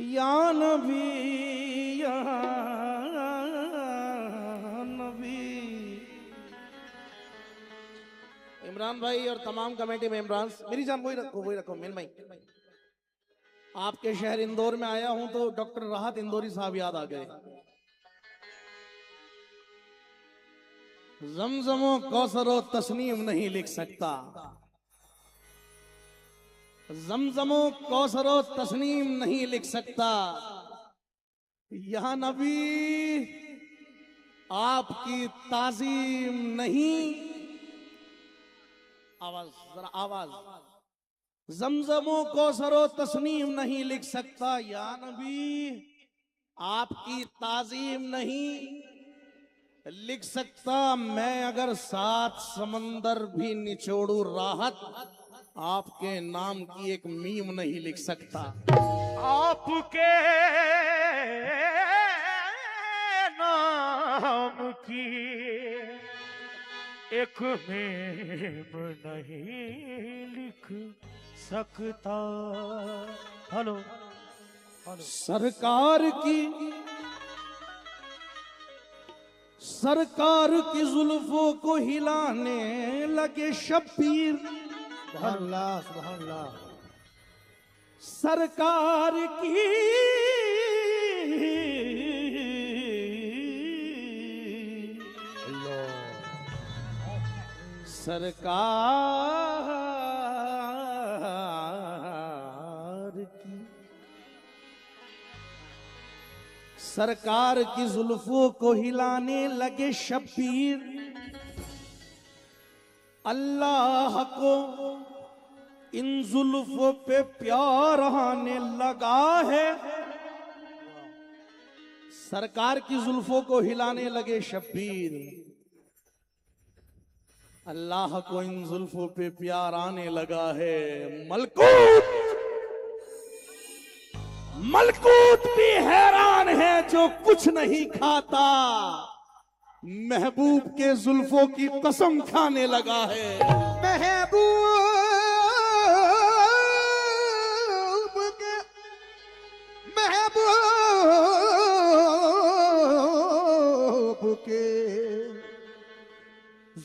या नबी या नबी। इमरान भाई और तमाम कमेटी मेंबर्स, मेरी जान वही रखो मेन भाई। आपके शहर इंदौर में आया हूं तो डॉक्टर राहत इंदौरी साहब याद आ गए। जमजमो कौसरो तस्नीम नहीं लिख सकता, जमजमो कौसरो तस्नीम नहीं लिख सकता। या नबी आपकी ताजीम नहीं, आवाज जरा आवाज, जमजमो कौसरो तस्नीम नहीं लिख सकता। या नबी आपकी ताजीम नहीं लिख सकता। मैं अगर 7 समंदर भी निचोड़ू राहत, आपके नाम की एक मीम नहीं लिख सकता। आपके नाम की एक मीम नहीं लिख सकता। हेलो सरकार की जुल्फों को हिलाने लगे शब्बीर। सुभान अल्लाह, सुभान अल्लाह। सरकार की सरकार की जुल्फों को हिलाने लगे शब्बीर। अल्लाह को इन जुल्फों पे प्यार आने लगा है। सरकार की जुल्फों को हिलाने लगे शब्बीर। अल्लाह को इन जुल्फों पे प्यार आने लगा है। मलकूत मलकूत भी हैरान है जो कुछ नहीं खाता, महबूब के जुल्फों की कसम खाने लगा है। महबूब के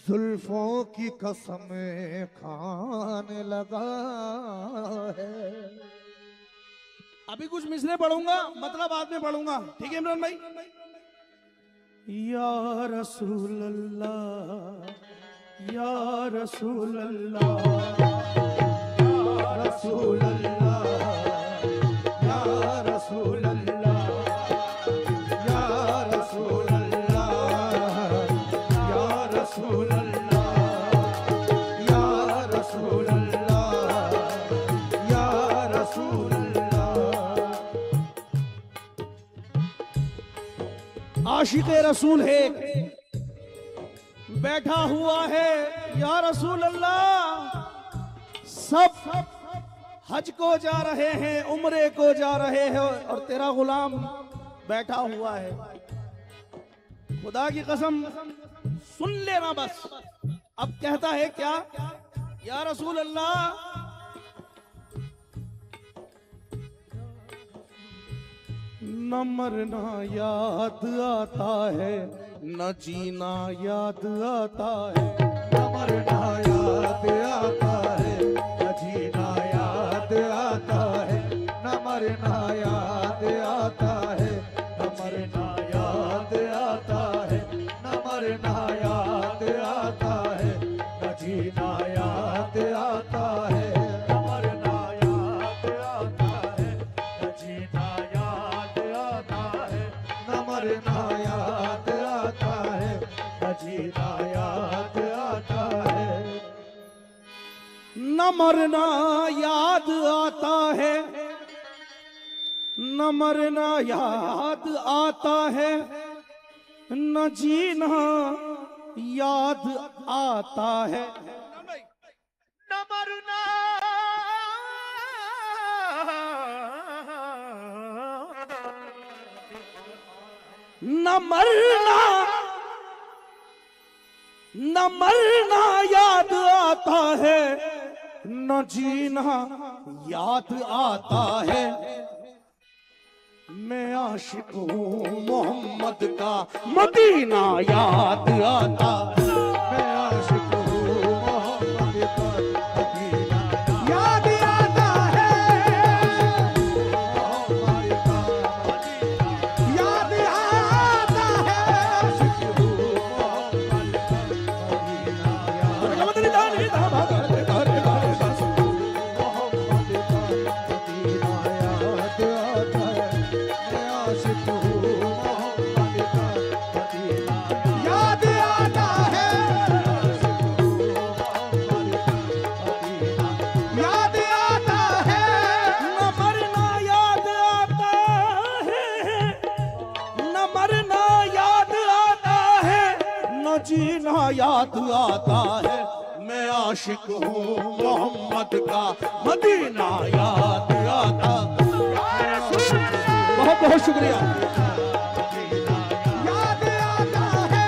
जुल्फों की कसम खाने लगा है। अभी कुछ मिसरे पढ़ूंगा, मतलब बाद में पढ़ूंगा, ठीक है इमरान भाई। या रसूल अल्लाह, या रसूल अल्लाह, या रसूल अल्लाह, या रसूल अल्लाह, या रसूल अल्लाह, या रसूल अल्लाह, या रसूल अल्लाह, या रसूल आशिक़े रसूल है बैठा हुआ है। या रसूल अल्लाह सब हज को जा रहे हैं, उम्रे को जा रहे हैं और तेरा गुलाम बैठा हुआ है। खुदा की कसम सुन लेना बस। अब कहता है क्या? या रसूल अल्लाह न मरना याद आता है, न जीना याद आता है। न मरना याद आता है, न जीना याद आता है। न मरना याद आता है, न मरना याद आता है। न मरना याद आता है, न जीना याद आता है। न मरना याद आता है, न जीना याद आता है। न मरना याद आता है, न जीना याद आता है। न मरना याद आता है, न मरना याद आता है, न जीना याद आता है। न मरना न मरना न मरना याद आता है, न जीना याद आता है। मैं आशिक हूँ मोहम्मद का, मदीना याद आता है। मैं आशिक हूँ मोहम्मद का, मदीना याद आता है। मोहम्मद का मदीना याद आता है। आशिक हूँ मोहम्मद का, मदीना याद आता है। जीना याद आता है। मैं आशिक हूँ मोहम्मद का, मदीना याद आता। बहुत बहुत शुक्रिया। याद आता है।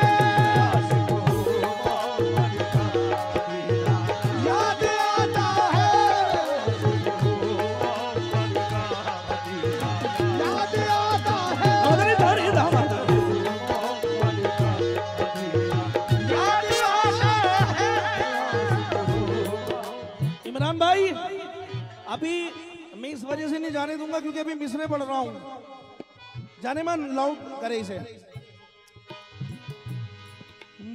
याद आता है। याद आता है। इमरान भाई, अभी मैं इस वजह से नहीं जाने दूंगा क्योंकि अभी मिसरे पढ़ रहा हूं। जाने मन लाउड करे इसे।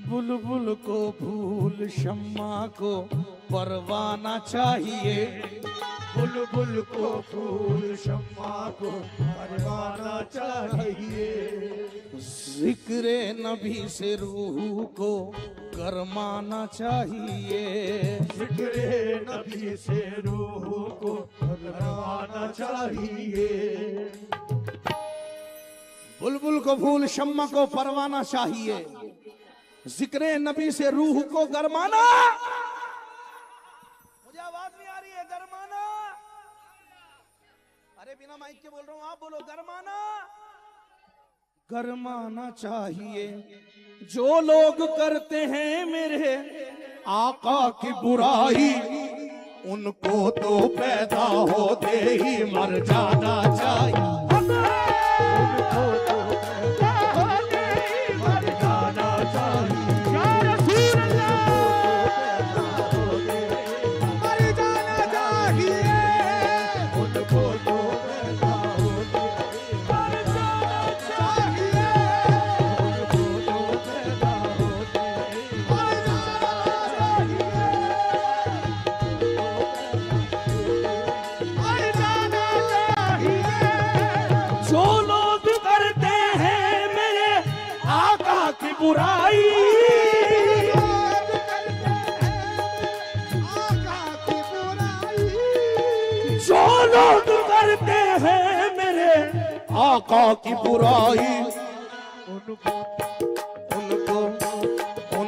बुलबुल को फूल शम्मा को परवाना चाहिए। बुलबुल को फूल शम्मा को परवाना चाहिए। जिक्रे नबी से रूह को गरमाना चाहिए। जिक्रे नबी से रूह को गरमाना चाहिए। बुलबुल को फूल शम्मा को परवाना चाहिए। जिक्रे नबी से रूह को गरमाना। मुझे आवाज नहीं आ रही है। गरमाना। अरे बिना माइक के बोल रहा हूं, आप बोलो। गरमाना। गरमाना चाहिए। जो लोग करते हैं मेरे आका की बुराई, उनको तो पैदा होते ही मर जाना चाहिए। उनको तो पैदा होते ही मर जाना चाहिए। या रसूल अल्लाह, मर जाना चाहिए। उनको तो पैदा होते ही मर जाना चाहिए। उनको तो पैदा होते ही मर जाना चाहिए। मर जाना चाहिए। जो लोग करते हैं मेरे आका की बुराई, जो लोग करते हैं मेरे आका की बुराई,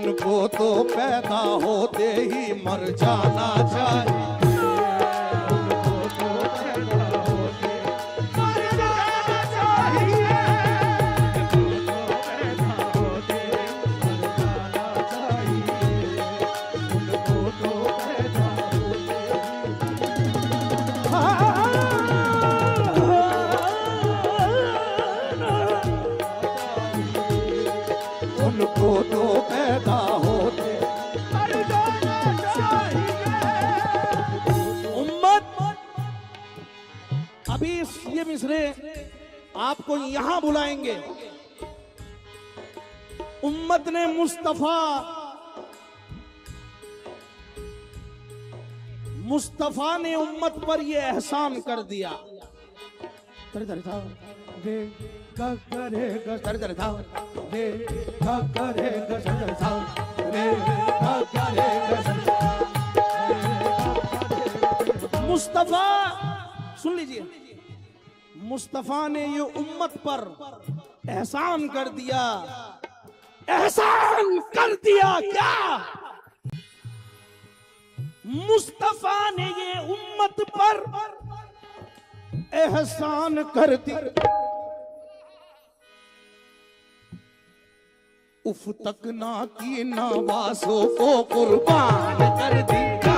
उनको तो पैदा होते ही मर जाना चाहिए। उनको तो पैदा होते मर जाना चाहिए। उनको पैदा होते मर जाना चाहिए। उनको तो पैदा उनको तो पैदा होते मर जाना चाहिए। उम्मत। अभी ये मिसरे आपको यहां बुलाएंगे। उम्मत ने मुस्तफा ने उम्मत पर ये एहसान कर दिया। तरे तरे था दे का करेगा, तरे तरे था दे का करेगा, तरे तरे था दे का करेगा। मुस्तफा, सुन लीजिए, मुस्तफा ने ये उम्मत पर एहसान कर दिया। एहसान कर दिया क्या? मुस्तफा ने ये उम्मत पर एहसान कर दिया। उफ तक ना की नवासों को कुर्बान कर दिया।